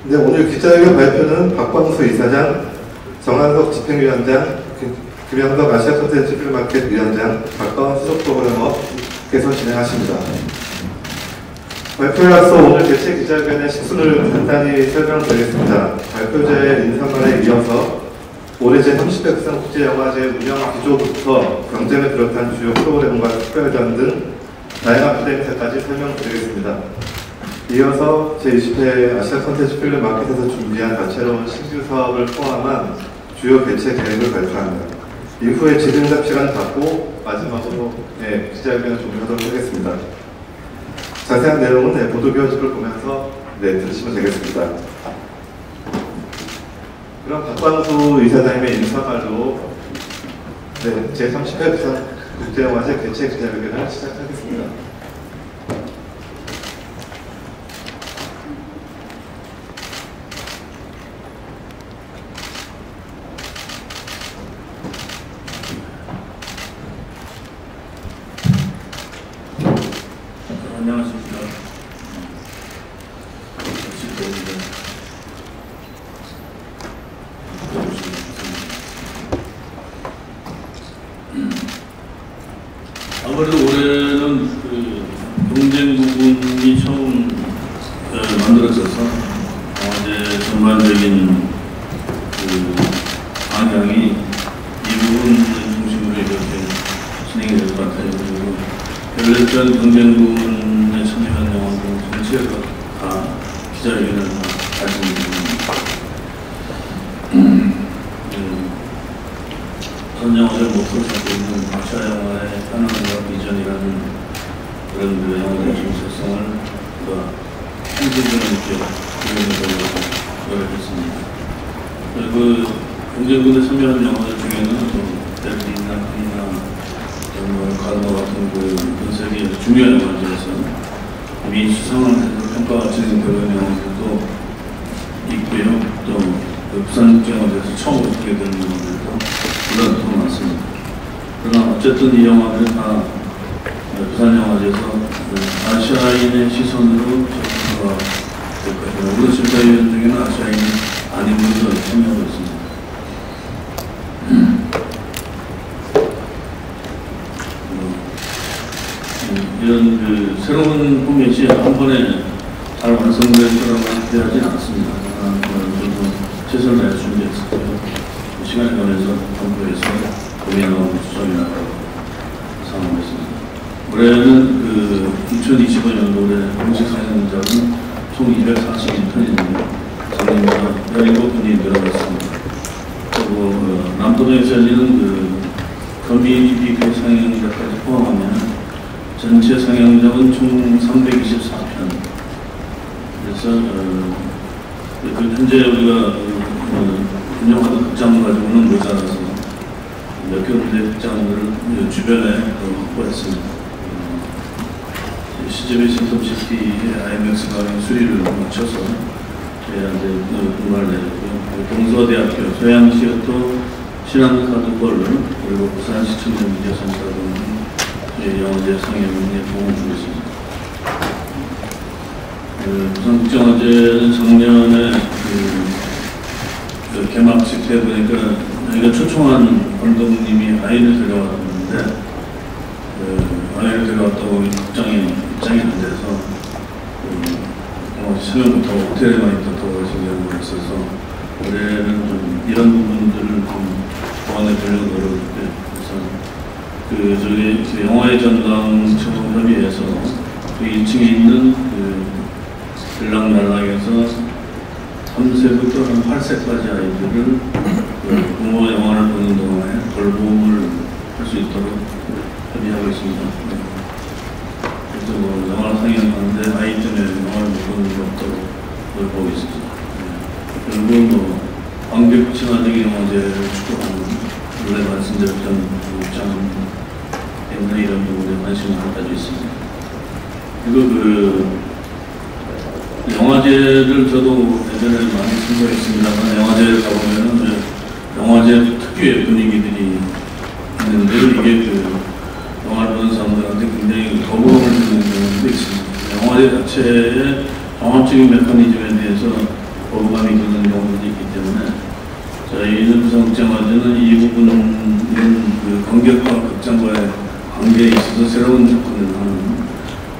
네, 오늘 기자회견 발표는 박광수 이사장, 정한석 집행위원장, 김영덕 아시아 콘텐츠 필마켓 위원장, 박가원 수석 프로그래머께서 진행하십니다. 발표에 앞서 오늘 개최 기자회견의 식순을 간단히 설명드리겠습니다. 발표자의 인사말에 이어서 올해 제30회 국제영화제 운영 기조부터 경쟁을 비롯한 주요 프로그램과 특별전 등 다양한 부대 행사까지 설명드리겠습니다. 이어서 제20회 아시아 콘텐츠 필름 마켓에서 준비한 다채로운 신규 사업을 포함한 주요 개최 계획을 발표합니다. 이후에 질의응답 시간을 갖고 마지막으로 기자회견을 종료하도록 하겠습니다. 자세한 내용은 보도교집을 보면서 들으시면 되겠습니다. 그럼 박광수 이사장님의 인사말로 제30회 부산 국제영화제 개최 기자회견을 시작하겠습니다. 안녕하십니까. 아무래도 올해는 경쟁 부분이 처음 만들어져서 이제 전반적인 방향이 이 부분 중심으로 이렇게 진행이 될 것 같아요. 그리고 별내전 경쟁 부분에 참여한 영화들 전체가 다 기자회견을 가진 전 영화를 목표로 잡고 있는 아시아 영화의 현황과 비전이라는 그런 영화의 정체성을 현실적으로 이렇게 구현해보려고 노력했습니다. 그리고 경쟁군에 참여한 영화들 중에는 델리나 가르마 같은 분석이 중요한 영화제에서 이미 수상을 해서 평가가 진행되는 영화들도 있고요. 또 부산국제영화제에서 처음 보게 되는 영화들도 물론 더 많습니다. 그러나 어쨌든 이 영화들은 다 부산영화제에서 아시아인의 시선으로 접근가 될 거예요. 우리 심사위원 중에는 아시아인이 아닌 분들도 참여하고 있습니다. 이런 새로운 포맷이 한 번에 잘 완성될 거라고 기대하지 않습니다. 저도 최선을 다해 준비했었고요. 시간에 관해서 정부에서 고민하고 수정이 나가고 상황을 했습니다. 올해는 2025년도 올해 공식 상영작은 총 242편인데요. 작년보다 17편이 늘어났습니다. 그리고 남도동에서 열리는 커뮤니티 상영작까지 포함하면 전체 상영작은 총 324편. 그래서 현재 우리가 운영하는 극장을 가지고는 모자라서 몇 군데 극장을 주변에 확보했습니다. CGV 센텀시티의 IMAX 강의 수리를 마쳐서 저희한테 분발을 내렸고요. 동서대학교, 서양시어터, 신한카드벌, 그리고 부산시청년 미디어센터 등 영화제 상영에 도움을 주고 있습니다. 부산국제영화제는 작년에 개막식 때 보니까 저희가 초청한 감독님이 아이를 데려왔는데 아이를 데려왔다고 극장이 입장이 안 돼서 처음부터 호텔에만 있다고 하시려고 했어서 올해는 좀 이런 부분들을 좀 보완해 보려고 노력했고요. 그래서 영화의 전당 협의회에서 그 2층에 있는 들락날락에서 3세부터 한 8세까지 아이들을 부모 영화를 보는 동안에 돌봄을 할 수 있도록 협의하고 있습니다. 그래서 영화를 상영하는데 아이 때문에 영화를 못 보는 게 없도록 노력하고 있습니다. 그리고 관객 친화적인 영화제를 추구하는 원래 말씀드렸던 입장 때문에 이런 부분에 관심을 가지고 있습니다. 그리고 영화제를 저도 예전에 많이 참가했습니다만 영화제를 가보면은 영화제 특유의 분위기들이 있는데 이게 영화를 보는 사람들한테 굉장히 거부감을 주는 경우도 있습니다. 영화제 자체의 종합적인 메커니즘에 대해서 거부감이 드는 경우도 있기 때문에 저희는 부산국제영화제는 이 부분은 그 관객과 극장과의 관계에 있어서 새로운 접근을 하는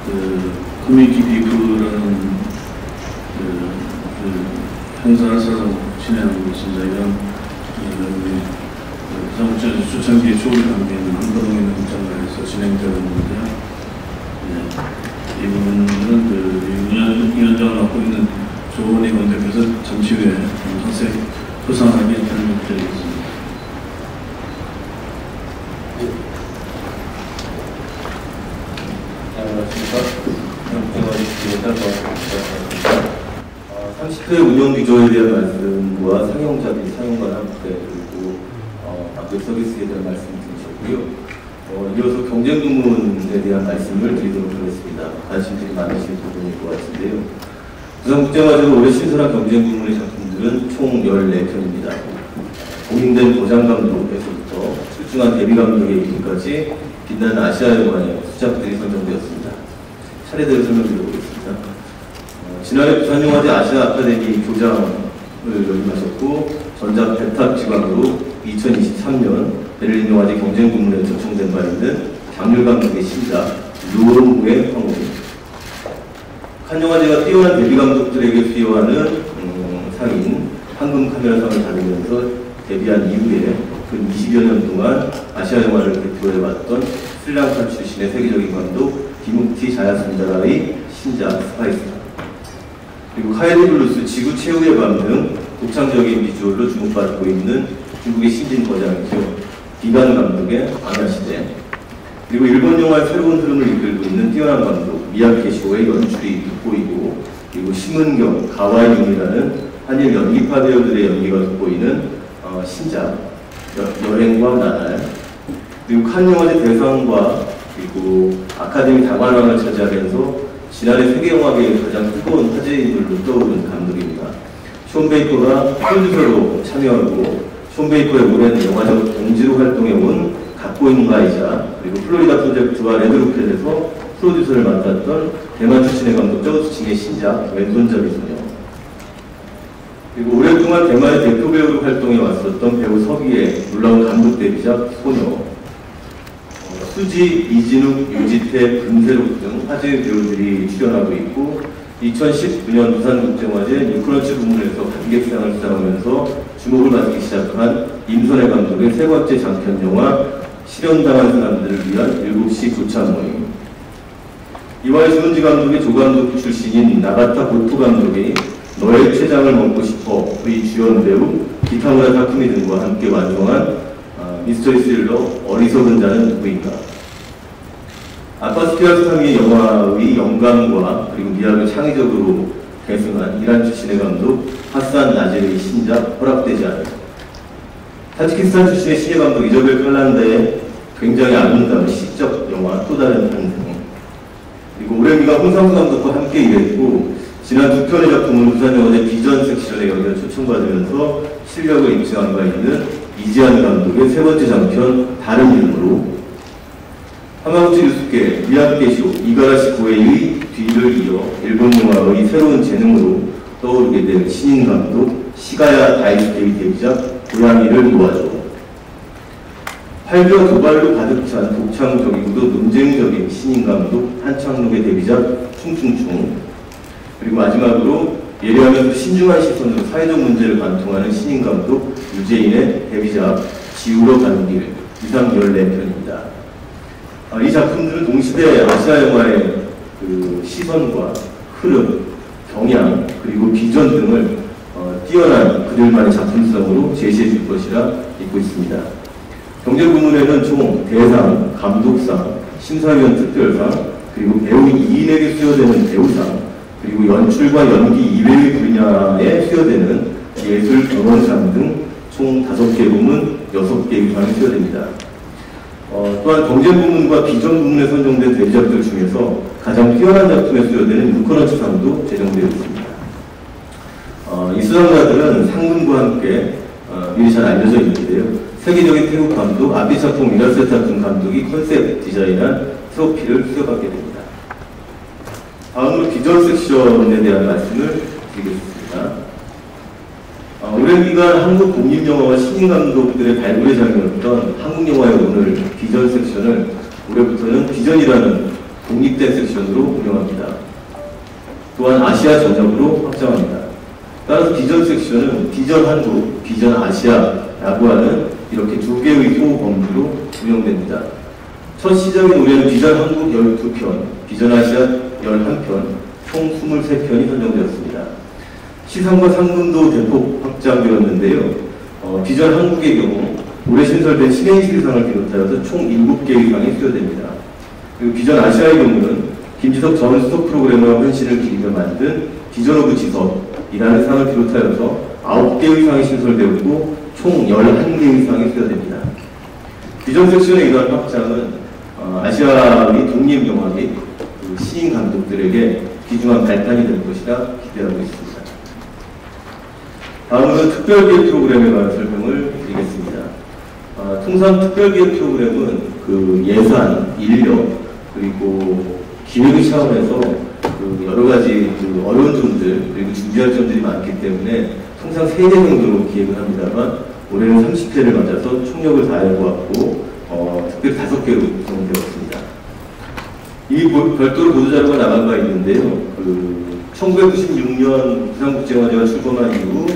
그 커뮤니티 비크라는 행사를 새로 진행하고 있습니다. 이런 부산국제영화제 초창기에 추억을 담기는 한가동에 있는 극장가에서 진행되고 있는데요. 이 부분은 그 위원장을 맡고 있는 조원희 관대표에서 잠시 후에 자세히 소상하게 설명드리겠습니다. 안녕하십니까. 30회 운영 기조에 대한 말씀과 상용자 및 상용관 함께 그리고 방역 서비스에 대한 말씀 드리셨고요. 이어서 경쟁부문에 대한 말씀을 드리도록 하겠습니다. 관심들이 많으신 부분일 것 같은데요. 부산국제영화제로 올해 신설한 경쟁부문의 작품들은 총 14편입니다. 공인된 보장감독에서부터 출중한 데뷔감독에 이르기까지 빛나는 아시아 영화의 수작들이 선정되었습니다. 차례대로 설명드려보겠습니다. 지난해 부산영화제 아시아 아카데미 교장을 역임하셨고 전작 백탑 지광으로 2023년 베를린 영화제 경쟁 부문에 초청된 바 있는 장률 감독의 신작 루옹우의 황홀입니다. 칸 영화제가 뛰어난 데뷔 감독들에게 수여하는 상인 황금 카메라상을 받으면서 데뷔한 이후에 근 20여 년 동안 아시아 영화를 대표해왔던 스리랑카 출신의 세계적인 감독 디묵티 자야순다라의 신작 스파이스, 그리고 카에드 블루스, 지구 최후의 밤 등 독창적인 비주얼로 주목받고 있는 중국의 신진 거장이죠. 비반 감독의 아나시대, 그리고 일본 영화의 새로운 흐름을 이끌고 있는 뛰어난 감독 미야케시오의 연출이 돋보이고, 그리고 심은경, 가와이윤이라는 한일 연기파 배우들의 연기가 돋보이는 신작 여행과 나날, 그리고 칸 영화제 대상과 그리고 아카데미 다관왕을 차지하면서 지난해 세계영화계의 가장 뜨거운 화제인물로 떠오른 감독입니다. 숀 베이커가 프로듀서로 참여하고, 숀 베이커의 올해는 영화적 동지로 활동해온 각고인가이자 그리고 플로리다 프로젝트와 레드로켓에서 프로듀서를 맡았던 대만 출신의 감독 저우츠칭의 신작 왼손잡이 소녀, 그리고 오랫동안 대만의 대표 배우로 활동해 왔었던 배우 서기의 놀라운 감독 데뷔작 소녀, 수지, 이진욱, 유지태, 금세록 등 화제의 배우들이 출연하고 있고, 2019년 부산국제영화제 유크런치 부문에서 관객상을 수상하면서 주목을 받기 시작한 임선혜 감독의 세 번째 장편 영화 실현당한 사람들을 위한 7시 조찬 모임, 이와이 주은지 감독의 조감독 출신인 나가타 고토 감독이 너의 췌장을 먹고 싶어의 주연 배우 기타무라 타쿠미 등과 함께 완성한 미스터리 스릴러 어리석은 자는 누구인가. 아파스피아스타미의 영화의 영감과 그리고 미학을 창의적으로 계승한 이란 출신의 감독 하산 나제르의 신작 허락되지 않은, 타지키스탄 출신의 신예 감독 이저벨 칼란다의 굉장히 아름다운 시적 영화 또 다른 탄생, 그리고 올해미가 홍상수 감독과 함께 일했고 지난 두 편의 작품을 부산영화제 비전 섹션에 연기를 초청받으면서 실력을 입증한 바 있는 이지한 감독의 세 번째 장편 다른 이름으로, 하마구치 유스케, 미야케시오, 이가라시 고에이의 뒤를 이어 일본 영화의 새로운 재능으로 떠오르게 된 신인 감독 시가야 다이스케의 데뷔작 고양이를 모아줘, 활과 도발로 가득 찬 독창적이고도 논쟁적인 신인 감독 한창록의 데뷔작 충충충, 그리고 마지막으로 예리하면서 신중한 시선으로 사회적 문제를 관통하는 신인 감독 유재인의 데뷔작 지우러 가는 길, 이상 14편입니다. 이 작품들은 동시대 아시아 영화의 그 시선과 흐름, 경향, 그리고 비전 등을 뛰어난 그들만의 작품성으로 제시해 줄 것이라 믿고 있습니다. 경쟁 부문에는 총 대상, 감독상, 심사위원 특별상, 그리고 배우 2인에게 수여되는 배우상, 그리고 연출과 연기 이외의 분야에 수여되는 예술 경원상 등 총 5개 부문, 6개의 상이 수여됩니다. 또한 경쟁 부문과 비전 부문에 선정된 데뷔작들 중에서 가장 뛰어난 작품에 수여되는 유커너츠상도 제정되어 있습니다. 이 수상자들은 상금과 함께 미리 잘 알려져 있는데요. 세계적인 태국 감독 아비차풍 미라세타군 감독이 컨셉 디자인한 트로피를 수여받게 됩니다. 다음으로 비전 섹션에 대한 말씀을 드리겠습니다. 오랜 기간 한국 독립영화와 신인감독들의 발굴의 장이었던 한국영화의 오늘 비전 섹션을 올해부터는 비전이라는 독립된 섹션으로 운영합니다. 또한 아시아 전역으로 확장합니다. 따라서 비전 섹션은 비전 한국, 비전 아시아라고 하는 이렇게 두 개의 소범주로 운영됩니다. 첫 시작인 올해는 비전 한국 12편, 비전 아시아 11편, 총 23편이 선정되었습니다. 시상과 상금도 대폭 확장되었는데요. 비전 한국의 경우 올해 신설된 신행실상을 비롯하여서 총 7개 상이 수여됩니다. 그리고 비전 아시아의 경우는 김지석 전 수석 프로그래머와 헌신을 기리며 만든 비전 오브 지석이라는 상을 비롯하여서 9개의 상이 신설되었고 총 11개의 상이 수여됩니다. 비전 섹션의 이러한 확장은 아시아의 독립영화 및 시인 감독들에게 귀중한 발판이 될 것이라 기대하고 있습니다. 다음으로 특별기획 프로그램에 관한 설명을 드리겠습니다. 통상 특별기획 프로그램은 그 예산, 인력, 그리고 기획의 차원에서 그 여러 가지 그 어려운 점들, 그리고 준비할 점들이 많기 때문에 통상 3대 정도로 기획을 합니다만 올해는 30회를 맞아서 총력을 다해보았고 특별히 5개로 구성되었습니다. 이미 별도로 보도자료가 나간 바 있는데요. 1996년 부산국제영화제가 출범한 이후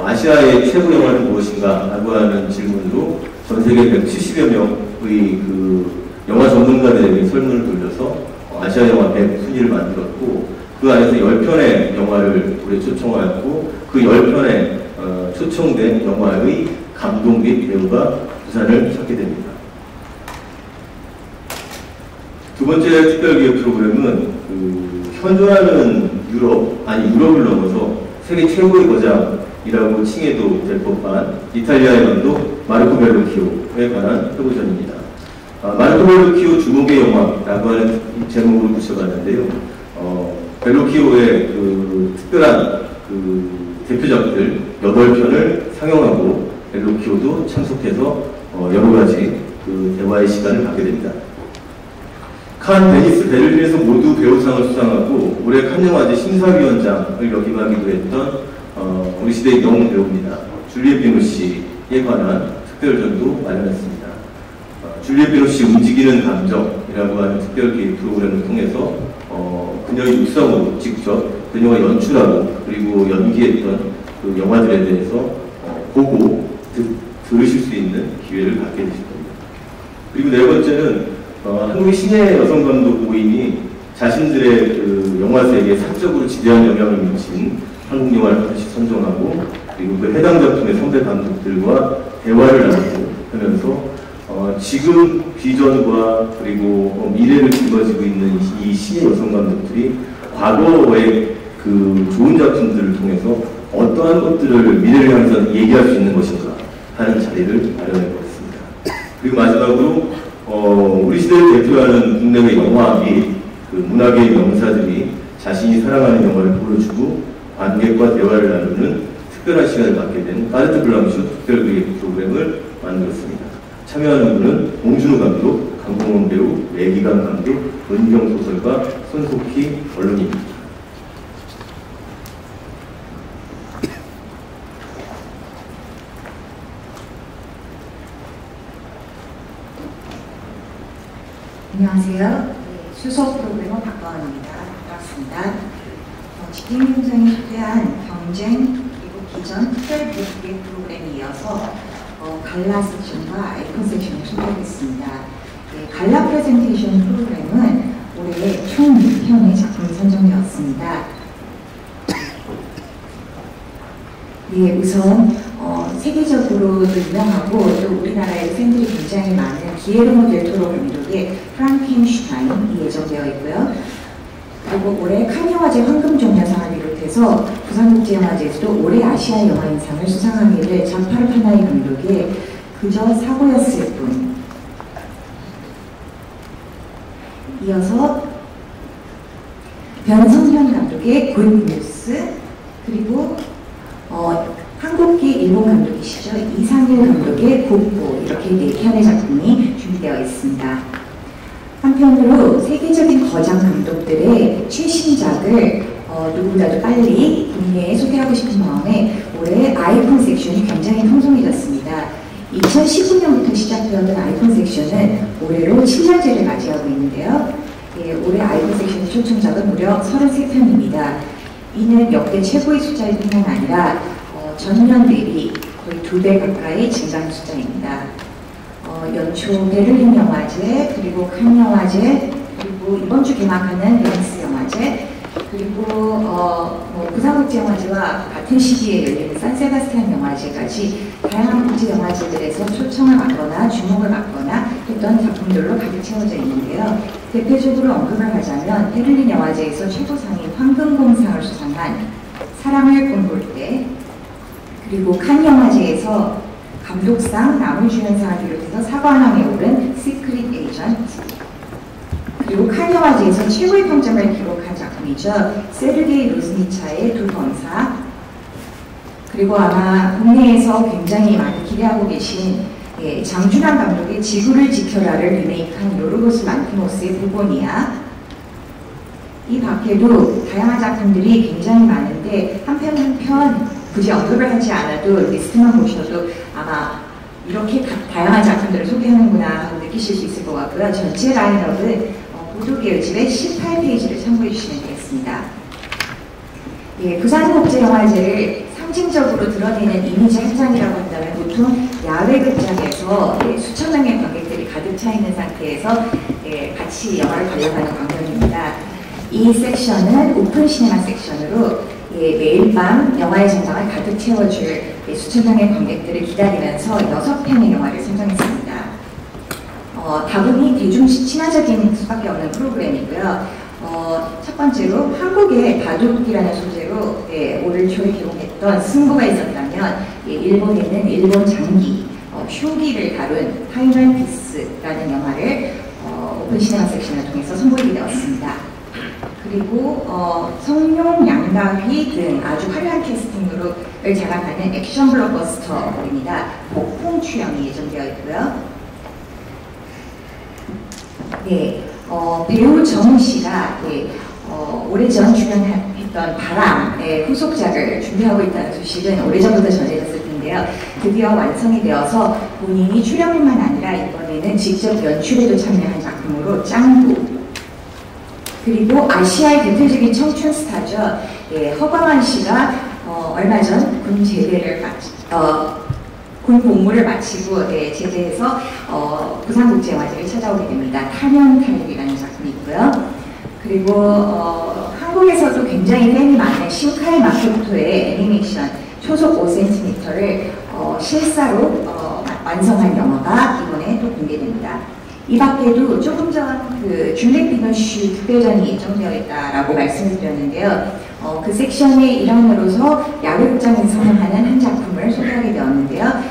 아시아의 최고 영화는 무엇인가? 라고 하는 질문으로 전 세계 170여 명의 그 영화 전문가들에게 설문을 돌려서 아시아 영화 100순위를 만들었고 그 안에서 10편의 영화를 올해 초청하였고 그 10편의 초청된 영화의 감독 및 배우가 부산을 찾게 됩니다. 두 번째 특별기획 프로그램은 현존하는 유럽을 넘어서 세계 최고의 거장이라고 칭해도 될 법한 이탈리아의 감독 마르코 벨루치오에 관한 표고전입니다. 마르코 벨루치오 주목의 영화라고 하는 제목으로 붙여봤는데요. 벨루치오의 그 특별한 그 대표작들 8편을 상영하고 벨루치오도 참석해서 여러 가지 그 대화의 시간을 갖게 됩니다. 칸, 베니스, 베를린에서 모두 배우상을 수상하고 올해 칸 영화제 심사위원장을 역임하기도 했던 우리 시대의 영웅 배우입니다. 줄리엣 비노시에 관한 특별전도 마련했습니다. 줄리엣 비노시 움직이는 감정이라고 하는 특별기획 프로그램을 통해서 그녀의 육성으로 직접 그녀가 연출하고 그리고 연기했던 그 영화들에 대해서 보고 들으실 수 있는 기회를 갖게 되실 겁니다. 그리고 네 번째는 한국의 신예 여성 감독 모임이 자신들의 그 영화 세계에 사적으로 지대한 영향을 미친 한국 영화를 하나씩 선정하고 그리고 그 해당 작품의 선배 감독들과 대화를 나누고 하면서 지금 비전과 그리고 미래를 짊어지고 있는 이 신예 여성 감독들이 과거의 그 좋은 작품들을 통해서 어떠한 것들을 미래를 향해서 얘기할 수 있는 것인가 하는 자리를 마련해 보겠습니다. 그리고 마지막으로 우리 시대를 대표하는 국내의 영화 및 그 문화계의 명사들이 자신이 사랑하는 영화를 보여주고 관객과 대화를 나누는 특별한 시간을 갖게 된 까르트 블랑슈 특별기획 프로그램을 만들었습니다. 참여하는 분은 봉준호 감독, 강동원 배우, 매기강 감독, 은경 소설가, 손석희 언론입니다. 안녕하세요. 수석 프로그래머 박가원입니다. 반갑습니다. 직딩경쟁이 소개한 경쟁 그리고 기전 특별기획 프로그램에 이어서 갈라 섹션과 아이콘 섹션을 소개하겠습니다. 갈라 프레젠테이션 프로그램은 올해 총 6편의 작품이 선정되었습니다. 우선 세계적으로도 유명하고 또 우리나라의 팬들이 굉장히 많은 기에르모 델 토로 감독의 프랑켄슈타인이 예정되어 있고요. 그리고 올해 칸 영화제 황금종려상을 비롯해서 부산국제영화제에서도 올해 아시아 영화인상을 수상하게 될 장파르 파나이 감독의 그저 사고였을 뿐. 이어서 변성현 감독의 굿뉴스, 그리고 한국계 일본 감독이시죠. 이상일 감독의 국보, 이렇게 4편의 작품이 준비되어 있습니다. 한편으로 세계적인 거장 감독들의 최신작을 누구보다도 빨리 국내에 소개하고 싶은 마음에 올해 아이콘 섹션이 굉장히 풍성해졌습니다. 2019년부터 시작되었던 아이콘 섹션은 올해로 7년째를 맞이하고 있는데요. 예, 올해 아이콘 섹션의 초청작은 무려 33편입니다. 이는 역대 최고의 숫자일 뿐만 아니라 전년 대비 거의 2배 가까이 증가한 숫자입니다. 연초 베를린 영화제, 그리고 칸 영화제, 그리고 이번 주 개막하는 렌스 영화제, 그리고 부산국제영화제와 같은 시기에 열리는 산세바스티안 영화제까지 다양한 국제 영화제들에서 초청을 받거나 주목을 받거나 했던 작품들로 가득 채워져 있는데요. 대표적으로 언급을 하자면 베를린 영화제에서 최고상인 황금곰상을 수상한 사랑을 본 때, 그리고 칸 영화제에서 감독상, 남우주연상을 비롯해서 사관왕에 오른 시크릿 에이전트, 그리고 칸 영화제에서 최고의 평점을 기록한 작품이죠. 세르게이 루즈니차의 두 검사, 그리고 아마 국내에서 굉장히 많이 기대하고 계신 장준환 감독의 지구를 지켜라를 리메이크한 요르고스 lanthimos의 부고니아. 이 밖에도 다양한 작품들이 굉장히 많은데 한 편 한 편 굳이 언급을 하지 않아도 리스트만 보셔도 아마 이렇게 다양한 작품들을 소개하는구나 하고 느끼실 수 있을 것 같고요. 전체 라인업은 보도계열집의 18페이지를 참고해 주시면 되겠습니다. 예, 부산국제영화제를 상징적으로 드러내는 이미지 한 장이라고 한다면 보통 야외 극장에서 수천 명의 관객들이 가득 차 있는 상태에서 같이 영화를 관람하는 광경입니다. 이 섹션은 오픈 시네마 섹션으로 매일 밤 영화의 전장을 가득 채워줄 수천 명의 관객들을 기다리면서 6편의 영화를 선정했습니다. 다분히 대중 친화적인 수밖에 없는 프로그램이고요. 첫 번째로 한국의 바둑이라는 소재로 올 초에 개봉했던 승부가 있었다면 일본에는 일본 장기, 쇼기를 다룬 파이널 피스라는 영화를 오픈 시네마 섹션을 통해서 선보이게 되었습니다. 그리고 성룡, 양가휘 등 아주 화려한 캐스팅으로 장악하는 액션 블록버스터입니다. 폭풍 출연이 예정되어 있고요. 네, 배우 정우 씨가 오래전 출연했던 바람의 후속작을 준비하고 있다는 소식은 오래전부터 전해졌을 텐데요. 드디어 완성이 되어서 본인이 출연뿐만 아니라 이번에는 직접 연출에도 참여한 작품으로 짱구, 그리고 아시아의 대표적인 청춘 스타죠. 허광환 씨가 얼마 전 군 제대를 군 복무를 마치고 제대해서 부산국제영화제를 찾아오게 됩니다. 타면탈북이라는 작품이 있고요. 그리고 한국에서도 굉장히 팬이 많은 신카이 마코토의 애니메이션 초속 5cm를 실사로 완성한 영화가 이번에 또 공개됩니다. 이 밖에도 조금 전 그 줄리 피노슈 특별전이 예정되어 있다라고 말씀을 드렸는데요. 그 섹션의 일환으로서 야외극장에서 상영하는 한 작품을 소개하게 되었는데요.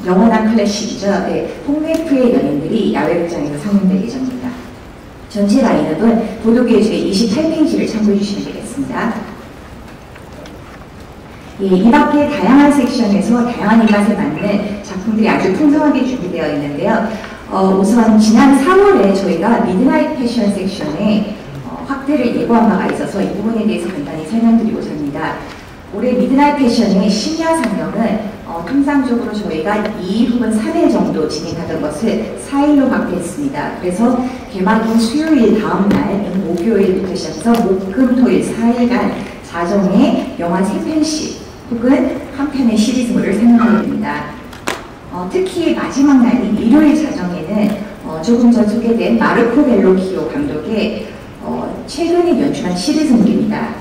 영원한 클래식이죠. 홍웨프의 연인들이 야외극장에서 상영될 예정입니다. 전체 라인업은 보도계열집의 28페이지를 참고해 주시면 되겠습니다. 이 밖에 다양한 섹션에서 다양한 입맛에 맞는 작품들이 아주 풍성하게 준비되어 있는데요. 우선 지난 4월에 저희가 미드나잇 패션 섹션에 확대를 예고한 바가 있어서 이 부분에 대해서 간단히 설명드리고자 합니다. 올해 미드나잇 패션의 심야 상영은 통상적으로 저희가 2일 혹은 3일 정도 진행하던 것을 4일로 확대했습니다. 그래서 개막인 수요일 다음 날 목요일부터 시작해서 목, 금, 토일 4일간 자정에 영화 3편씩 혹은 한 편의 시리즈물을 상영하게 됩니다. 특히 마지막 날인 일요일 자정에는 조금 전 소개된 마르코 벨로키오 감독의 최근에 연출한 시리즈물입니다.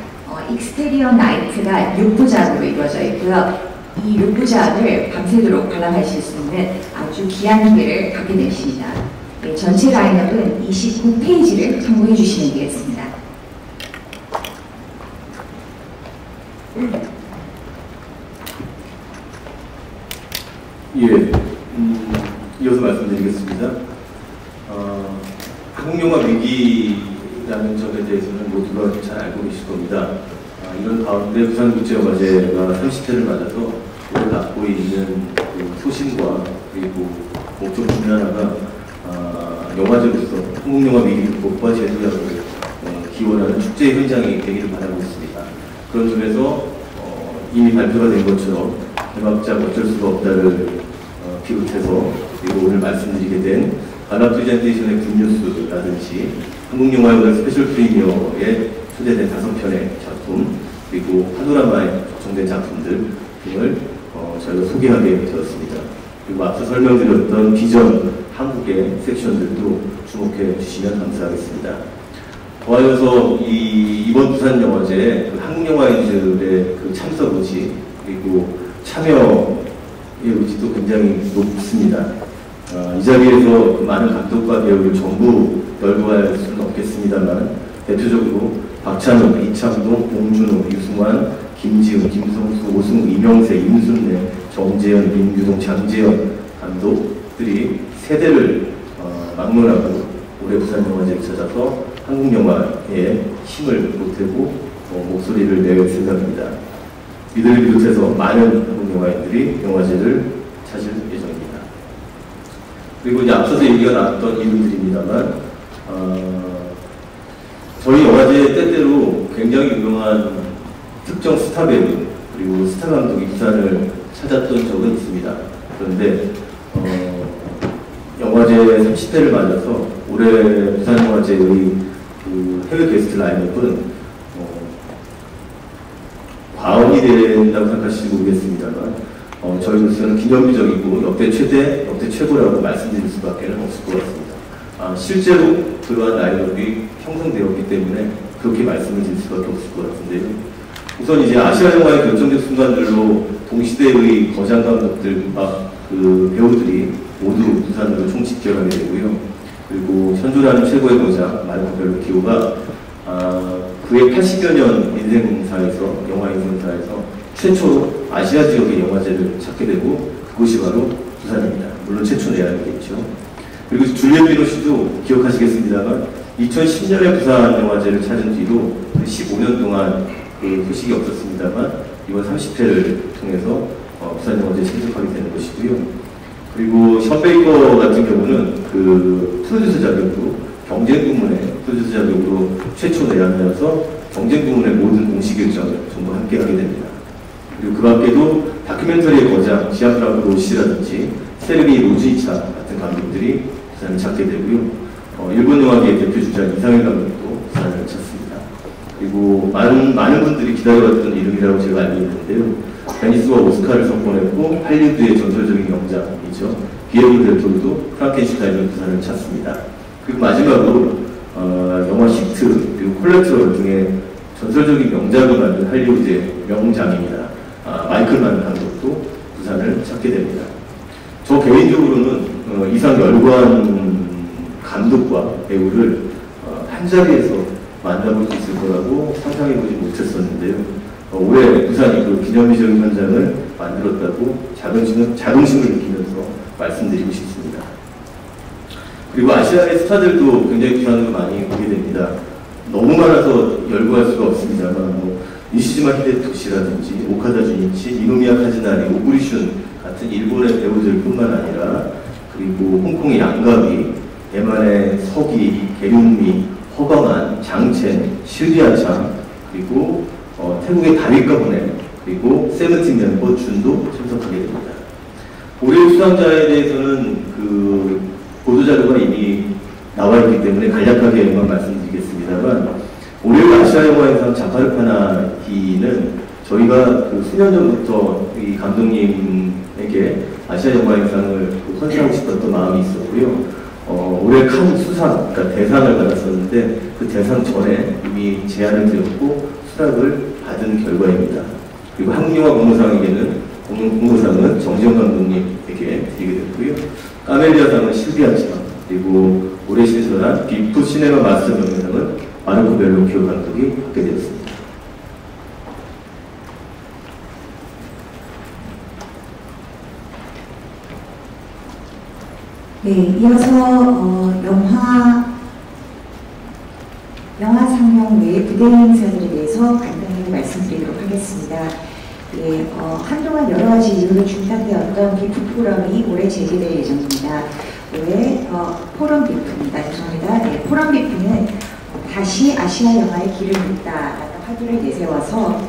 익스테리어 나이트가 6부작으로 이루어져 있고요. 이 6부작을 밤새도록 관람하실 수 있는 아주 귀한 기회를 갖게 되십니다. 전체 라인업은 29페이지를 참고해 주시면 되겠습니다. 예, 이어서 말씀드리겠습니다. 한국영화 위기라는 점에 대해서는 모두가 잘 알고 계실 겁니다. 이런 가운데 부산국제영화제가 30회를 맞아서 오늘 갖고 있는 그 소신과 그리고 목적 중 하나가 영화제로서 한국영화 위기 극복과 재도약을 기원하는 축제 현장이 되기를 바라고 있습니다. 그런 점에서 이미 발표가 된 것처럼 개막작 어쩔 수가 없다를 비롯해서 그리고 오늘 말씀드리게 된 관람 프레젠테이션의 굿뉴스라든지 한국영화예술 스페셜 프리미어에 초대된 5편의 작품 그리고 파노라마에 초청된 작품들 등을 저희가 소개하게 되었습니다. 그리고 앞서 설명드렸던 비전 한국의 섹션들도 주목해 주시면 감사하겠습니다. 더하여서 이번 부산영화제에 그 한국영화인들의 그 참석 의지 그리고 참여의 의지도 굉장히 높습니다. 이 자리에서 많은 감독과 배우를 전부 열거할 수는 없겠습니다만 대표적으로 박찬욱, 이창동, 봉준호, 유승환, 김지훈, 김성수, 오승우, 이명세, 임순례, 정재현, 민규동, 장재현 감독들이 세대를 막론하고 올해 부산영화제에 찾아서 한국영화에 힘을 보태고 목소리를 낼 생각입니다. 이들을 비롯해서 많은 한국영화인들이 영화제를 찾을 예정입니다. 그리고 이제 앞서서 얘기가 나왔던 이유들입니다만 저희 영화제 때때로 굉장히 유명한 특정 스타 배우 그리고 스타 감독이 부산을 찾았던 적은 있습니다. 그런데 영화제 30회를 맞아서 올해 부산영화제의 그 해외 게스트 라인업은 과언이 된다고 생각하실지 모르겠습니다만 저희로서는 기념비적이고 역대 최대, 역대 최고라고 말씀드릴 수밖에 없을 것 같습니다. 실제로 그러한 라인업이 형성되었기 때문에 그렇게 말씀을 드릴 수밖에 없을 것 같은데요. 우선 이제 아시아 영화의 결정적 순간들로 동시대의 거장 감독들과 그 배우들이 모두 부산으로 총집결하게 되고요. 그리고 현존하는 최고의 거장 마르코 벨로키오가 그의 80여 년 인생사에서 영화 인생사에서 최초로 아시아 지역의 영화제를 찾게 되고 그곳이 바로 부산입니다. 물론 최초 내한이겠죠. 그리고 줄리엣 비노시도 기억하시겠습니다만 2010년에 부산 영화제를 찾은 뒤로 15년 동안 그 소식이 없었습니다만 이번 30회를 통해서 부산 영화제에 참석하게 되는 것이고요. 그리고 션 베이커 같은 경우는 그 프로듀서 자격으로 경쟁 부문의 프로듀서 자격으로 최초 내한하여서 경쟁 부문의 모든 공식 일정을 전부 함께 하게 됩니다. 그리고 그 밖에도 다큐멘터리의 거장 지안프랑코 로시라든지 세르기 로즈이차 같은 감독들이 부산을 찾게 되고요. 일본 영화계의 대표 주자 이상일 감독도 부산을 찾습니다. 그리고 많은 분들이 기다려왔던 이름이라고 제가 알고 있는데요. 베니스와 오스카를 선권했고 할리우드의 전설적인 명작이죠. 기에르모 델 토로도 프랑켄슈타인을 부산을 찾습니다. 그리고 마지막으로 영화 히트 그리고 콜레트럴 등의 전설적인 명작을 만든 할리우드의 명장입니다. 마이클 만 감독도 부산을 찾게 됩니다. 저 개인적으로는 이상 열관 감독과 배우를 한 자리에서 만나볼 수 있을 거라고 상상해보지 못했었는데요. 올해 부산이 그 기념비적인 현장을 만들었다고 자긍심을 느끼면서 말씀드리고 싶습니다. 그리고 아시아의 스타들도 굉장히 부산으로 많이 오게 됩니다. 너무 많아서 열거할 수가 없습니다만 니시지마 히데토시라든지 오카다 주니치, 이노미야 카즈나리, 오구리슌 같은 일본의 배우들 뿐만 아니라 그리고 홍콩의 양가비, 대만의 서기, 게륜미, 허방한, 장첸, 실비아창 그리고 태국의 다리카 보네 그리고 세븐틴 멤버 준도 참석하게 됩니다. 올해 수상자에 대해서는 그 보도자료가 이미 나와 있기 때문에 간략하게만 말씀드리겠습니다만 올해 아시아 영화인상 자카르파나히는 저희가 그 수년 전부터 이 감독님에게 아시아 영화인상을 선사하고 싶었던 마음이 있었고요. 올해 칸 수상, 그러니까 대상을 받았었는데 그 대상 전에 이미 제안을 드렸고 수락을 받은 결과입니다. 그리고 한국영화 공모상은 정지영 감독님에게 드리게 됐고요. 까멜리아상은 실비아창, 그리고 올해 신선한 비프 시네마 마스터 명예상은 마르코 벨로키오 감독이 받게 되었습니다. 네, 이어서 영화 상영 외 부대 행사들에 대해서 간단히 말씀드리도록 하겠습니다. 예, 한동안 여러 가지 이유로 중단되었던 비프 포럼이 올해 재개될 예정입니다. 올해 포럼 비프입니다. 죄송합니다. 네, 포럼 비프는 다시 아시아 영화의 길을 묻다라는 화두를 내세워서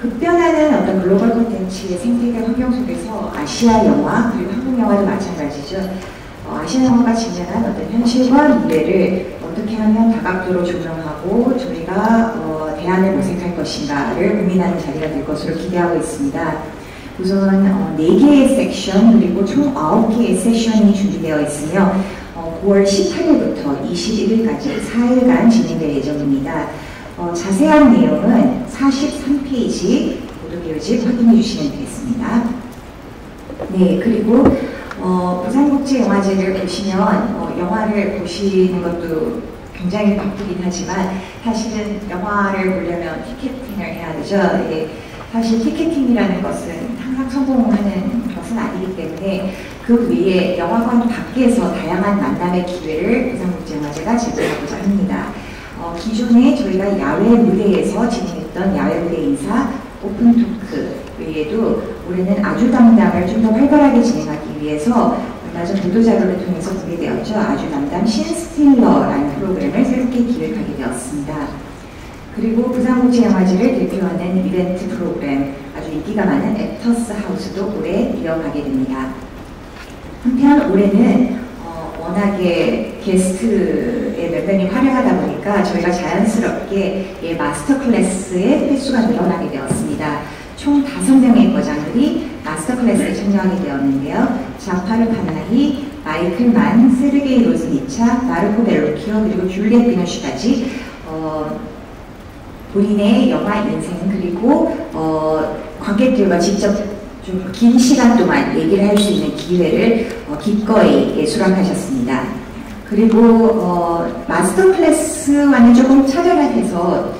급변하는 어떤 글로벌 콘텐츠의 생태계 환경 속에서 아시아 영화 그리고 한국 영화도 마찬가지죠. 아시아 영화가 직면한 어떤 현실과 미래를 어떻게 하면 다각도로 조명하고 저희가 대안을 모색할 것인가를 고민하는 자리가 될 것으로 기대하고 있습니다. 우선 4개의 섹션 그리고 총 9개의 세션이 준비되어 있으며 9월 18일부터 21일까지 4일간 진행될 예정입니다. 자세한 내용은 43페이지 보도교집 확인해 주시면 되겠습니다. 네, 그리고 부산국제영화제를 보시면 영화를 보시는 것도 굉장히 바쁘긴 하지만 사실은 영화를 보려면 티켓팅을 해야 되죠. 예, 사실 티켓팅이라는 것은 항상 성공하는 것은 아니기 때문에 그 외에 영화관 밖에서 다양한 만남의 기회를 부산국제영화제가 제공하고자 합니다. 기존에 저희가 야외 무대에서 진행했던 야외 무대 인사, 오픈 토크 외에도 올해는 아주담담을 좀 더 활발하게 진행하기 위해서 얼마 전 보도자료를 통해서 공개되었죠. 아주담담 신스틸러라는 프로그램을 새롭게 기획하게 되었습니다. 그리고 부산국제영화제를 대표하는 이벤트 프로그램, 아주 인기가 많은 액터스 하우스도 올해 이어가게 됩니다. 한편 올해는 워낙에 게스트의 몇 명이 화려하다 보니까 저희가 자연스럽게 마스터 클래스의 횟수가 늘어나게 되었습니다. 총 5명의 거장들이 마스터 클래스에 참여하게 되었는데요. 자파르 파나히, 마이클 만, 세르게이 로즈니차, 마르코 벨로키오 그리고 줄리엣 비노시까지 본인의 영화 인생 그리고 관객들과 직접 좀 긴 시간 동안 얘기를 할 수 있는 기회를 기꺼이 수락하셨습니다. 그리고 마스터 클래스와는 조금 차별화해서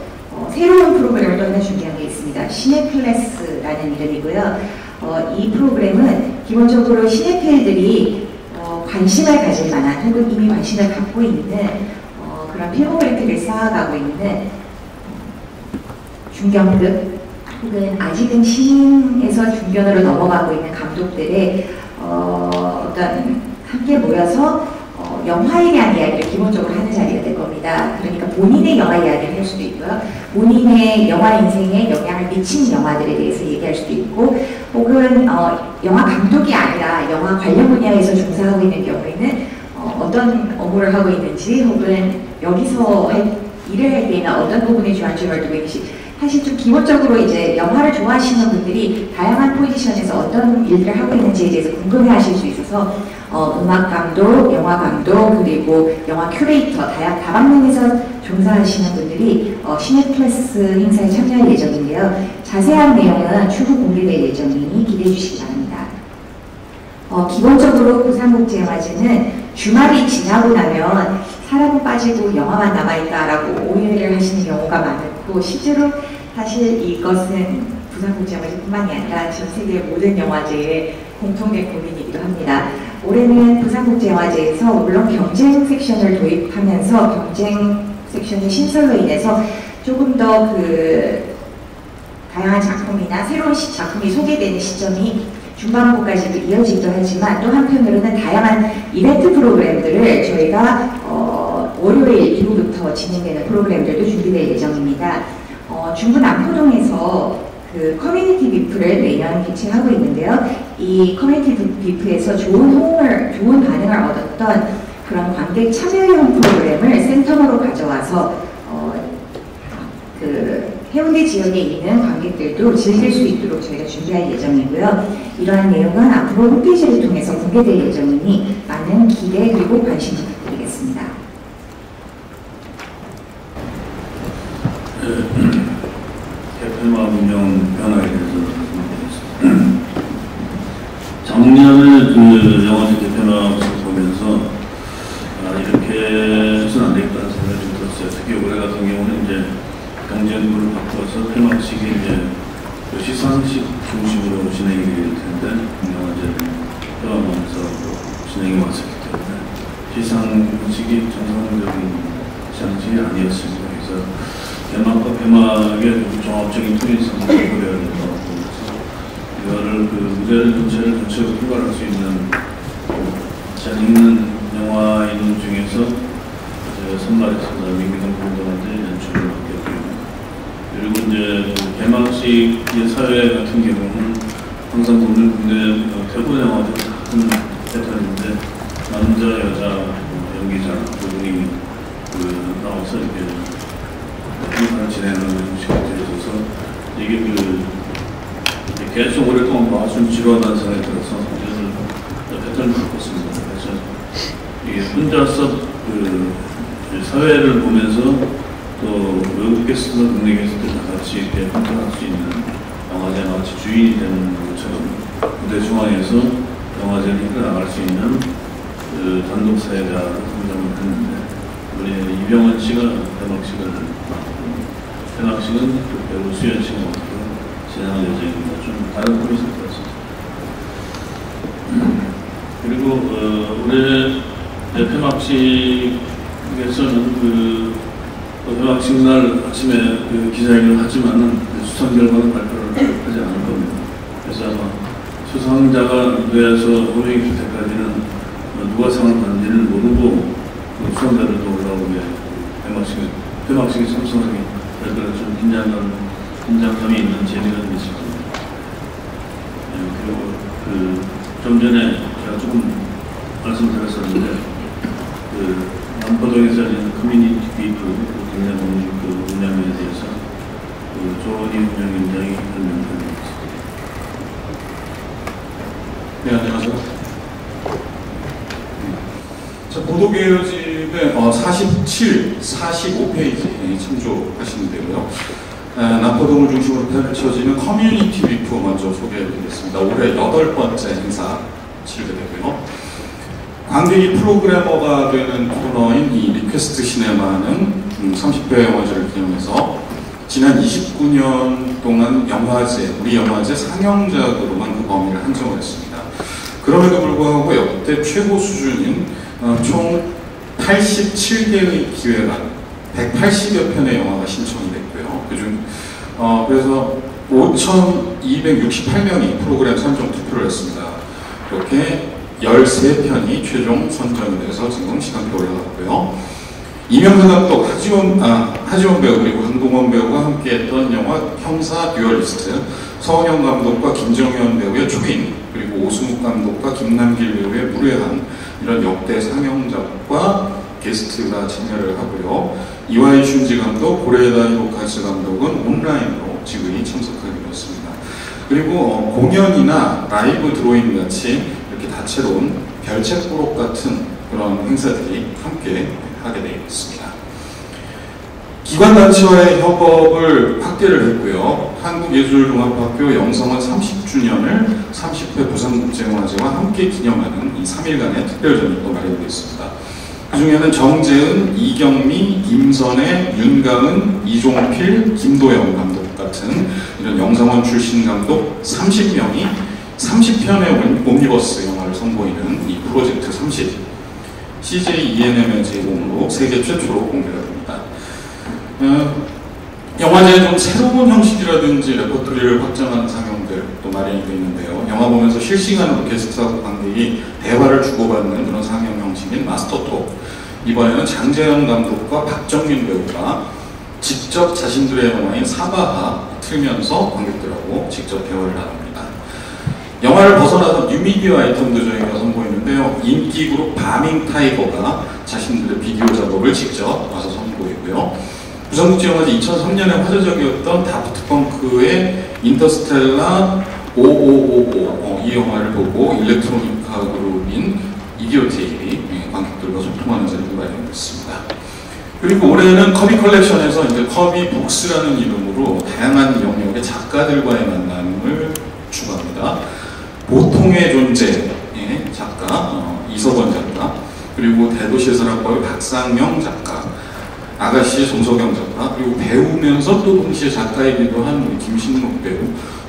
새로운 프로그램을 또 하나 준비한 게 있습니다. 시네클래스라는 이름이고요. 이 프로그램은 기본적으로 시네필들이 관심을 가질 만한 혹은 이미 관심을 갖고 있는 그런 필모그래피를 쌓아가고 있는 중견급 혹은 아직은 신인에서 중견으로 넘어가고 있는 감독들의 어떤 함께 모여서 영화에 대한 이야기를 기본적으로 하는 자리가 될 겁니다. 그러니까 본인의 영화 이야기를 할 수도 있고요. 본인의 영화 인생에 영향을 미친 영화들에 대해서 얘기할 수도 있고 혹은 영화 감독이 아니라 영화 관련 분야에서 종사하고 있는 경우에는 어떤 업무를 하고 있는지 혹은 여기서 일을 할 때는 어떤 부분에 주안점을 두고 있는지 사실 좀 기본적으로 이제 영화를 좋아하시는 분들이 다양한 포지션에서 어떤 일들을 하고 있는지에 대해서 궁금해하실 수 있어서 음악 감독, 영화 감독, 그리고 영화 큐레이터 다방면에서 종사하시는 분들이 시네클래스 행사에 참여할 예정인데요. 자세한 내용은 추후 공개될 예정이니 기대해 주시기 바랍니다. 기본적으로 부산국제영화제는 주말이 지나고 나면 사람은 빠지고 영화만 남아있다라고 오해를 하시는 경우가 많고 실제로 사실 이것은 부산국제영화제뿐만이 아니라 전 세계 모든 영화제의 공통된 고민이기도 합니다. 올해는 부산국제영화제에서 물론 경쟁 섹션을 도입하면서 경쟁 섹션의 신설로 인해서 조금 더 다양한 작품이나 새로운 작품이 소개되는 시점이 중반부까지도 이어지기도 하지만 또 한편으로는 다양한 이벤트 프로그램들을 저희가 월요일 이후부터 진행되는 프로그램들도 준비될 예정입니다. 중부 남포동에서 커뮤니티 비프를 매년 개최하고 있는데요. 이 커뮤니티 비프에서 좋은 반응을 얻었던 그런 관객 참여형 프로그램을 센텀으로 가져와서 해운대 지역에 있는 관객들도 즐길 수 있도록 저희가 준비할 예정이고요. 이러한 내용은 앞으로 홈페이지를 통해서 공개될 예정이니 많은 기대 그리고 관심 부탁드리겠습니다. 대표마 운영 변화에 대해서 말씀드리겠습니다. 작년에 영화제 대표마 보면서 이렇게 해서는 안 되겠다는 생각이 좀 들었어요. 특히 올해 같은 경우는 이제 경쟁부를 바꿔서 폐막식이 이제 시상식 중심으로 진행이 될 텐데 영화제를 포함하면서 진행이 왔었기 때문에 시상식이 정상적인 시상식이 아니었습니다. 그래서 개막과 폐막의 종합적인 통일성을 고려해야 될 것 같고 그래서 이거를 무대 전체를 전체로 통과할 수 있는 재밌는 영화인 중에서 선발해서 민기동 감독한테 연출을 맡겼고요. 그리고 이제 개막식 폐막식 사회 같은 경우는 항상 보는 국내 대부분 영화들 같은 패턴인데 남자, 여자 연기자 두 분이 나와서 이렇게 행사를 진행하는 형식이 되어져서 이게 계속 오랫동안 봐준 지루하다는 생각이 들어서 패턴을 바꿨습니다. 그래서 이게 혼자서 사회를 보면서 또 외국 게스트나 국내 게스트들 다 같이 이렇게 함께할 수 있는 영화제 마치 주인이 되는 것처럼 무대 중앙에서 영화제를 이끌어나갈 수 있는 단독 사회자를 선정을 했는데 우리 이병헌 씨가 폐막식은 배우 수연 씨가 맡고 진행할 예정입니다. 좀 다른 프로젝트 같습니다. 그리고 올해 폐막식에서는 폐막식 날 아침에 기자회견을 하지만은 수상 결과는 발표를 하지 않을 겁니다. 그래서 아마 수상자가 무대에서 호명이 될 때까지는 누가 상을 받는지를 모르고 수상자들도 올라오게 폐막식에 참석하게 될 거라 좀 긴장감이 있는 재미가 있을 겁니다. 그리고 좀 전에 제가 조금 말씀드렸었는데 남포동에서 열리는 커뮤니티 빅 운영에 대해서 조원희 운영위원장이 설명드리겠습니다. 네, 안녕하세요. 자, 보도개요집에 47, 45페이지에 참조하시는데요. 남포동을 중심으로 펼쳐지는 커뮤니티 위크 먼저 소개해드리겠습니다. 올해 8번째 행사 치르되고요. 관객이 프로그래머가 되는 코너인 이 리퀘스트 시네마는 30회 영화제를 기념해서 지난 29년 동안 우리 영화제 상영작으로만 그 범위를 한정을 했습니다. 그럼에도 불구하고 역대 최고 수준인 총 87개의 기획안, 180여 편의 영화가 신청이 됐고요. 그중 그래서 5,268명이 프로그램 선정 투표를 했습니다. 이렇게 13편이 최종 선정이 돼서 지금 시간표 올라갔고요. 이명선 감독, 하지원 배우 그리고 강동원 배우가 함께했던 영화 형사 듀얼리스트, 서은영 감독과 김정현 배우의 초인, 그리고 오수묵 감독과 김남길 배우의 무례한, 이런 역대 상영작과 게스트가 참여를 하고요. 이와이 슌지 감독, 고레에다 히로카즈 감독은 온라인으로 지금이 참석하기로 했습니다. 그리고 공연이나 라이브 드로잉 같이 이렇게 다채로운 별책 부록 같은 그런 행사들이 함께 하게 되어 있습니다. 기관단체와의 협업을 확대를 했고요. 한국예술종합학교 영성원 30주년을 30회 부산국제영화제와 함께 기념하는 이 3일간의 특별전이 또 마련되어 있습니다. 그 중에는 정재은, 이경미, 임선혜, 윤가은, 이종필, 김도영 감독 같은 이런 영성원 출신 감독 30명이 30편의 옴니버스 영화를 선보이는 이 프로젝트 30, CJ ENM의 제공으로 세계 최초로 공개가 됩니다. 영화제에 좀 새로운 형식이라든지 레퍼토리를 확장하는 상영들도 마련이 되어 있는데요. 영화 보면서 실시간으로 게스트하고 관객이 대화를 주고받는 그런 상영 형식인 마스터톡. 이번에는 장재현 감독과 박정민 배우가 직접 자신들의 영화인 사바하 틀면서 관객들하고 직접 대화를 나눕니다. 영화를 벗어나서 뉴미디어 아이템도 저희가 선보이는데요. 인기 그룹 바밍 타이거가 자신들의 비디오 작업을 직접 와서 선보이고요. 부산국제영화제 2003년에 화제적이었던 다프트 펑크의 인터스텔라 5555 이 영화를 보고 일렉트로니카 그룹인 이디오테일이 관객들과 소통하는 자리도 마련됐습니다. 그리고 올해는 커비 컬렉션에서 이제 커비 북스라는 이름으로 다양한 영역의 작가들과의 만남을 추구합니다. 보통의 존재의 작가 이석원 작가, 그리고 대도시의 사랑법의 박상명 작가, 아가씨 송석영 작가, 그리고 배우면서 또 동시에 작가이기도 한 우리 김신록 배우,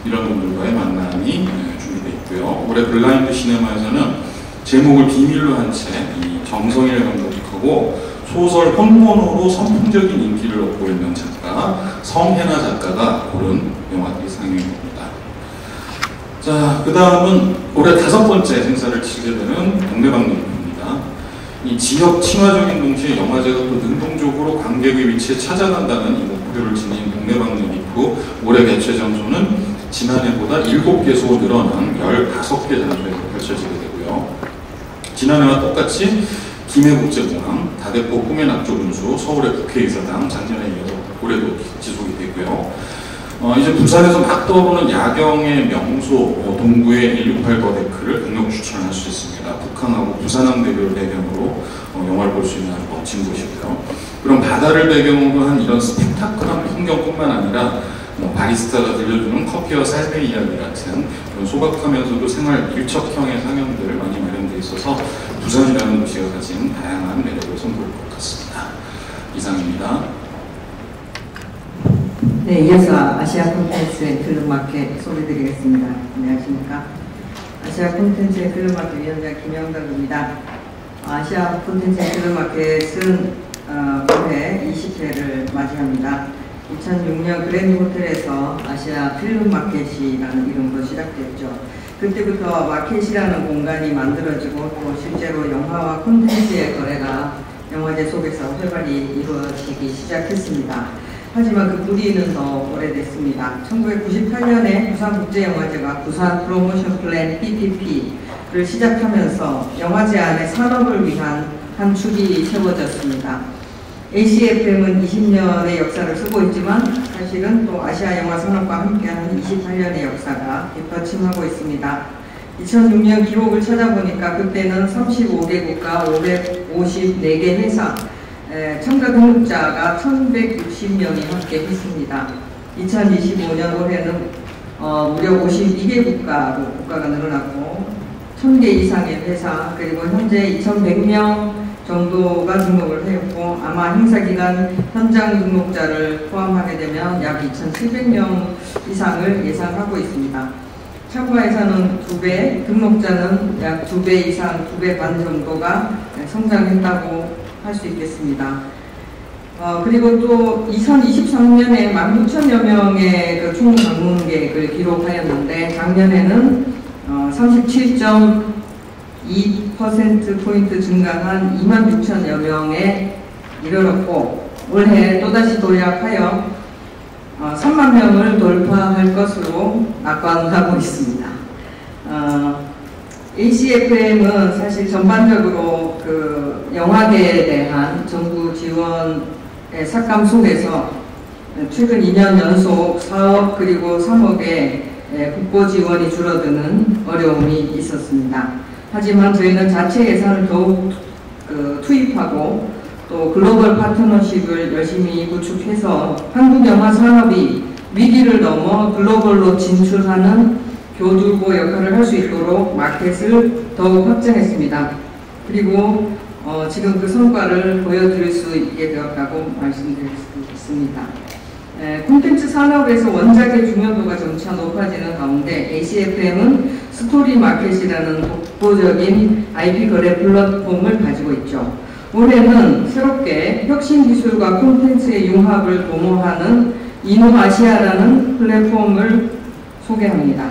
이런 분들과의 만남이 준비되어 있고요. 올해 블라인드 시네마에서는 제목을 비밀로 한 채 정성일 감독하고 소설 혼모노로 선풍적인 인기를 얻고 있는 작가 성혜나 작가가 고른 영화들이 상영됩니다. 자, 그 다음은 올해 5번째 행사를 치게 되는 동네방문입니다. 이 지역 친화적인 동시에 영화제가 또 능동적으로 관객의 위치에 찾아간다는 이 목표를 지닌 동네방문 이후 올해 개최 장소는 7개소 늘어난 15개 장소에서 펼쳐지게 되고요. 지난해와 똑같이 김해국제공항, 다대포 꿈의 낙조 분수, 서울의 국회의사당, 작년에 이어서 올해도 지속이 되고요. 이제 부산에서 막 떠오르는 야경의 명소 동구의 168 거데크를 강력 추천할 수 있습니다. 북한하고 부산항대교를 배경으로 영화를 볼 수 있는 아주 멋진 곳이고요. 그럼 바다를 배경으로 한 이런 스펙타클한 풍경뿐만 아니라 바리스타가 들려주는 커피와 삶의 이야기 같은 그런 소박하면서도 생활 밀착형의 상영들 많이 마련되어 있어서 부산이라는 도시가 가진 다양한 매력을 선보일 것 같습니다. 이상입니다. 네, 이어서 아시아 콘텐츠 앤 필름마켓 소개드리겠습니다. 안녕하십니까. 아시아 콘텐츠 앤 필름마켓 위원장 김영덕입니다. 아시아 콘텐츠 앤 필름마켓은 올해 20회를 맞이합니다. 2006년 그랜드 호텔에서 아시아 필름마켓이라는 이름으로 시작됐죠. 그때부터 마켓이라는 공간이 만들어지고 또 실제로 영화와 콘텐츠의 거래가 영화제 속에서 활발히 이루어지기 시작했습니다. 하지만 그 뿌리는 더 오래됐습니다. 1998년에 부산국제영화제가 부산 프로모션 플랜 PPP를 시작하면서 영화제 안에 산업을 위한 한 축이 세워졌습니다. ACFM은 20년의 역사를 쓰고 있지만 사실은 또 아시아 영화 산업과 함께하는 28년의 역사가 뒷받침하고 있습니다. 2006년 기록을 찾아보니까 그때는 35개 국가 554개 회사 참가 등록자가 1160명이 함께 했습니다. 2025년 올해는 무려 52개 국가가 늘어났고 1000개 이상의 회사 그리고 현재 2100명 정도가 등록을 했고 아마 행사기간 현장 등록자를 포함하게 되면 약 2700명 이상을 예상하고 있습니다. 참가회사는 2배, 등록자는 약 2배 이상, 2배 반 정도가 성장했다고 할 수 있겠습니다. 그리고 또 2023년에 16,000여 명의 그 총 방문객을 기록하였는데 작년에는 37.2%포인트 증가한 26,000여 명에 이르렀고 올해 또다시 도약하여 3만 명을 돌파할 것으로 낙관하고 있습니다. ACFM은 사실 전반적으로 그 영화계에 대한 정부 지원의 삭감 속에서 최근 2년 연속 4억 그리고 3억의 국고 지원이 줄어드는 어려움이 있었습니다. 하지만 저희는 자체 예산을 더욱 투입하고 또 글로벌 파트너십을 열심히 구축해서 한국 영화 산업이 위기를 넘어 글로벌로 진출하는 교두보 역할을 할 수 있도록 마켓을 더욱 확장했습니다. 그리고 지금 그 성과를 보여드릴 수 있게 되었다고 말씀드릴 수 있습니다. 콘텐츠 산업에서 원작의 중요도가 점차 높아지는 가운데 ACFM은 스토리 마켓이라는 독보적인 IP 거래 플랫폼을 가지고 있죠. 올해는 새롭게 혁신 기술과 콘텐츠의 융합을 도모하는 이노아시아라는 플랫폼을 소개합니다.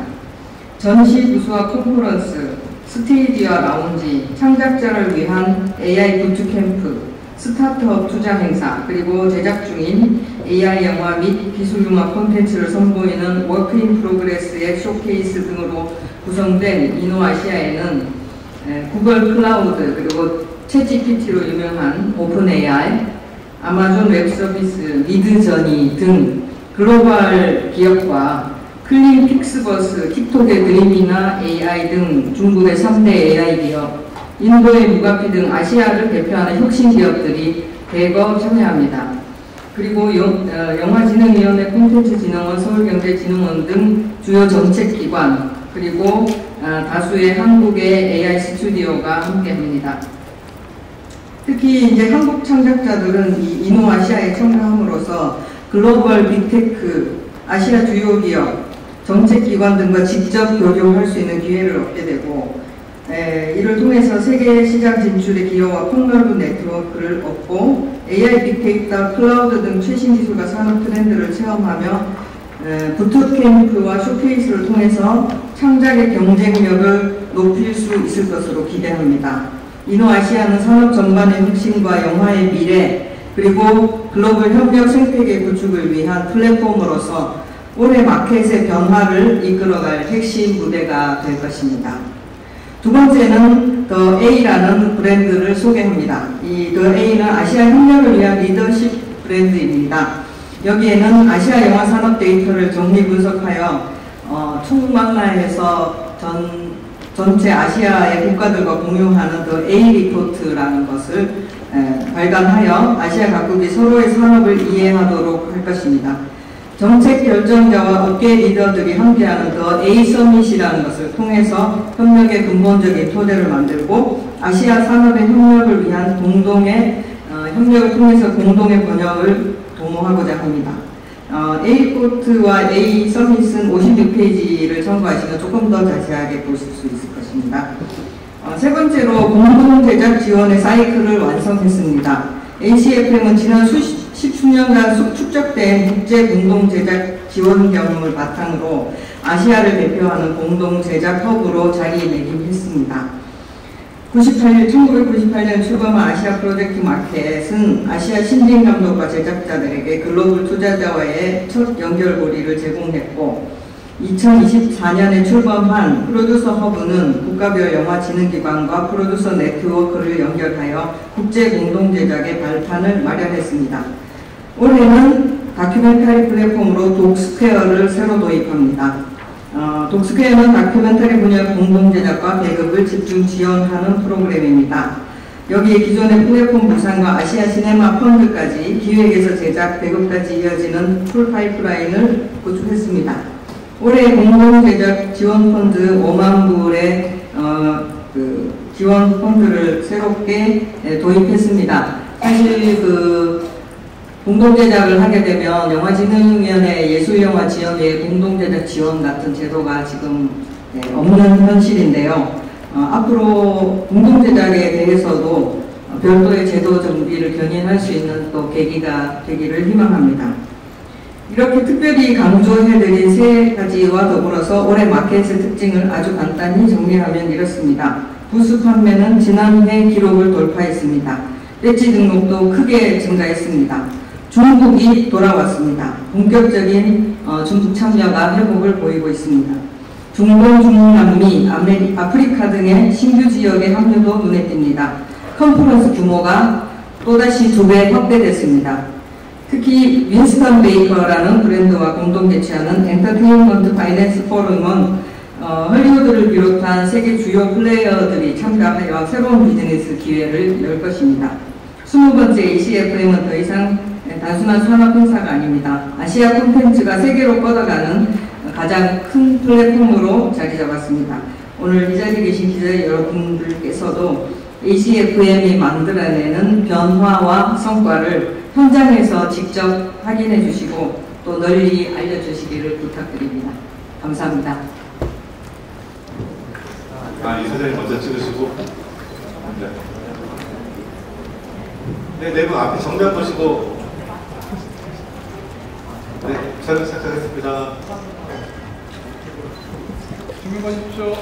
전시 부스와 컨퍼런스, 스테이지와 라운지, 창작자를 위한 AI 부트캠프, 스타트업 투자 행사, 그리고 제작 중인 AI 영화 및 기술융합 콘텐츠를 선보이는 워크 인 프로그레스의 쇼케이스 등으로 구성된 이노아시아에는 구글 클라우드, 그리고 챗GPT로 유명한 오픈 AI, 아마존 웹 서비스, 미드저니 등 글로벌 기업과 클린 픽스버스, 틱톡의 드림이나 AI 등 중국의 3대 AI 기업, 인도의 무가피 등 아시아를 대표하는 혁신 기업들이 대거 참여합니다. 그리고 영화진흥위원회, 콘텐츠진흥원, 서울경제진흥원 등 주요 정책기관, 그리고 다수의 한국의 AI 스튜디오가 함께합니다. 특히 이제 한국 창작자들은 이 이노아시아에 참가함으로써 글로벌 빅테크, 아시아 주요 기업, 정책기관 등과 직접 교류할 수 있는 기회를 얻게 되고 이를 통해서 세계 시장 진출의 기여와 폭넓은 네트워크를 얻고 AI, 빅데이터, 클라우드 등 최신 기술과 산업 트렌드를 체험하며 부트캠프와 쇼케이스를 통해서 창작의 경쟁력을 높일 수 있을 것으로 기대합니다. 이노아시아는 산업 전반의 혁신과 영화의 미래 그리고 글로벌 협력 생태계 구축을 위한 플랫폼으로서 올해 마켓의 변화를 이끌어갈 핵심 무대가 될 것입니다. 두 번째는 더 A라는 브랜드를 소개합니다. 이 더 A는 아시아 협력을 위한 리더십 브랜드입니다. 여기에는 아시아 영화 산업 데이터를 정리 분석하여 총망라에서 전체 아시아의 국가들과 공유하는 더 A 리포트라는 것을 발간하여 아시아 각국이 서로의 산업을 이해하도록 할 것입니다. 정책 결정자와 업계 리더들이 함께하는 더 A 서밋이라는 것을 통해서 협력의 근본적인 토대를 만들고 아시아 산업의 협력을 위한 협력을 통해서 공동의 번영을 도모하고자 합니다. A 리포트와 A 서밋은 56페이지를 참고하시면 조금 더 자세하게 보실 수 있을 것입니다. 세 번째로 공동 제작 지원의 사이클을 완성했습니다. ACFM은 지난 십수년간 축적된 국제 공동 제작 지원 경험을 바탕으로 아시아를 대표하는 공동 제작 허브로 자리매김했습니다. 1998년 출범한 아시아 프로젝트 마켓은 아시아 신진 감독과 제작자들에게 글로벌 투자자와의 첫 연결고리를 제공했고 2024년에 출범한 프로듀서 허브는 국가별 영화 진흥기관과 프로듀서 네트워크를 연결하여 국제 공동 제작의 발판을 마련했습니다. 올해는 다큐멘터리 플랫폼으로 독스퀘어를 새로 도입합니다. 독스퀘어는 다큐멘터리 분야 공동 제작과 배급을 집중 지원하는 프로그램입니다. 여기에 기존의 플랫폼 부산과 아시아 시네마 펀드까지 기획에서 제작, 배급까지 이어지는 풀 파이프라인을 구축했습니다. 올해 공동 제작 지원 펀드 5만 불의 지원 펀드를 새롭게 도입했습니다. 사실 공동 제작을 하게 되면 영화진흥위원회 예술영화 지원의 공동 제작 지원 같은 제도가 지금 없는 현실인데요. 앞으로 공동 제작에 대해서도 별도의 제도 정비를 견인할 수 있는 또 계기가 되기를 희망합니다. 이렇게 특별히 강조해드린 세 가지와 더불어서 올해 마켓의 특징을 아주 간단히 정리하면 이렇습니다. 부수 판매는 지난해 기록을 돌파했습니다. 배지 등록도 크게 증가했습니다. 중국이 돌아왔습니다. 본격적인 중국 참여가 회복을 보이고 있습니다. 중동, 중남미, 아프리카 등의 신규 지역의 합류도 눈에 띕니다. 컨퍼런스 규모가 또다시 2배 확대됐습니다. 특히 윈스턴 베이커라는 브랜드와 공동 개최하는 엔터테인먼트 파이낸스 포럼은 헐리우드를 비롯한 세계 주요 플레이어들이 참가하여 새로운 비즈니스 기회를 열 것입니다. 20번째 ACFM은 더 이상 단순한 산업 행사가 아닙니다. 아시아 콘텐츠가 세계로 뻗어가는 가장 큰 플랫폼으로 자리 잡았습니다. 오늘 이 자리에 계신 기자 여러분들께서도 ACFM이 만들어내는 변화와 성과를 현장에서 직접 확인해 주시고 또 널리 알려주시기를 부탁드립니다. 감사합니다. 이 사장님 먼저 찍으시고 네, 네 분 앞에 정면 보시고 네, 촬영 시작하겠습니다. 준비 마십시오.